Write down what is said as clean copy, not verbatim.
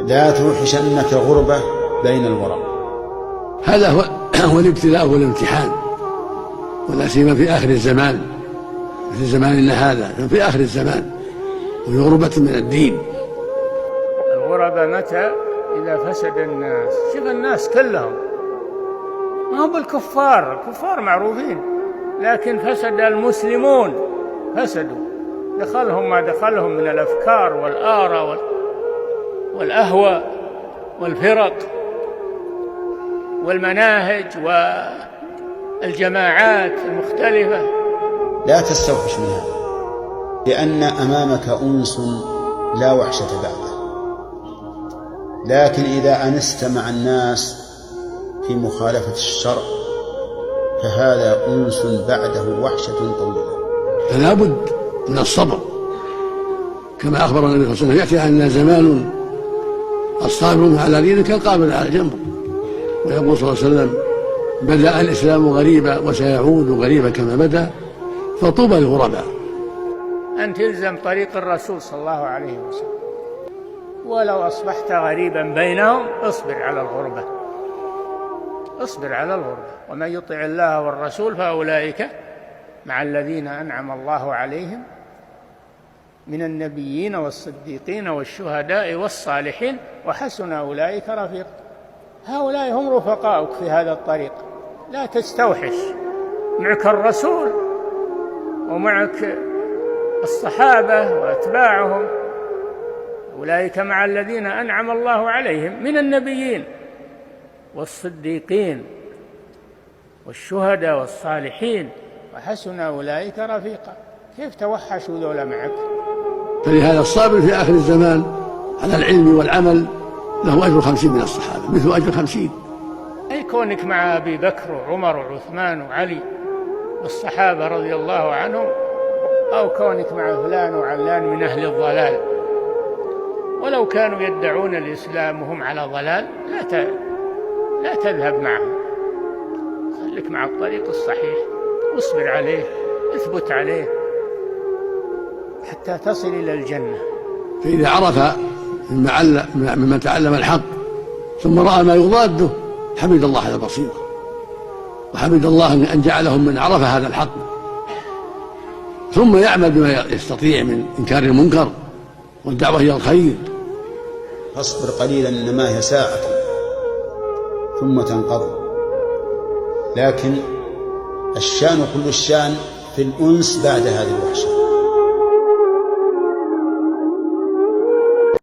لا توحشنك غربة بين الورى. هذا هو الابتلاء والامتحان، ولا سيما في آخر الزمان، في زماننا هذا في آخر الزمان، وفي غربة من الدين. الغربة متى؟ إذا فسد الناس. شوف الناس كلهم ما هم بالكفار، الكفار معروفين، لكن فسد المسلمون، فسدوا، دخلهم ما دخلهم من الأفكار والآراء والأهواء والفرق والمناهج والجماعات المختلفة. لا تستوحش منها، لأن أمامك أنس لا وحشة بعده، لكن إذا أنست مع الناس في مخالفة الشرع فهذا أنس بعده وحشة طويلة. فلا بد من الصبر، كما أخبر النبي صلى الله عليه وسلم يأتي عنا زمان الصابر على دينه كالقابض على جنبه، ويقول صلى الله عليه وسلم بدأ الإسلام غريبا وسيعود غريبا كما بدأ، فطوبى للغرباء. أن تلزم طريق الرسول صلى الله عليه وسلم، ولو أصبحت غريبا بينهم اصبر على الغربة، اصبر على الغربة. ومن يطع الله والرسول فأولئك مع الذين أنعم الله عليهم من النبيين والصديقين والشهداء والصالحين وحسن أولئك رفيقا. هؤلاء هم رفقاؤك في هذا الطريق، لا تستوحش، معك الرسول ومعك الصحابة وأتباعهم، أولئك مع الذين أنعم الله عليهم من النبيين والصديقين والشهداء والصالحين وحسن أولئك رفيقا. كيف توحشوا ذولا معك؟ فلهذا الصابر في آخر الزمان على العلم والعمل له أجر 50 من الصحابة، مثل أجر 50. أي كونك مع أبي بكر وعمر وعثمان وعلي والصحابة رضي الله عنهم، أو كونك مع فلان وعلان من أهل الضلال، ولو كانوا يدعون الإسلام وهم على ضلال لا تذهب معهم، خليك مع الطريق الصحيح واصبر عليه، اثبت عليه حتى تصل إلى الجنة. فإذا عرف ممن تعلم الحق ثم رأى ما يضاده حمد الله على البصيرة، وحمد الله أن جعلهم من عرف هذا الحق، ثم يعمل بما يستطيع من إنكار المنكر والدعوة إلى الخير. فاصبر قليلا إنما هي ساعة ثم تنقضي، لكن الشان كل الشان في الأنس بعد هذه الوحشة.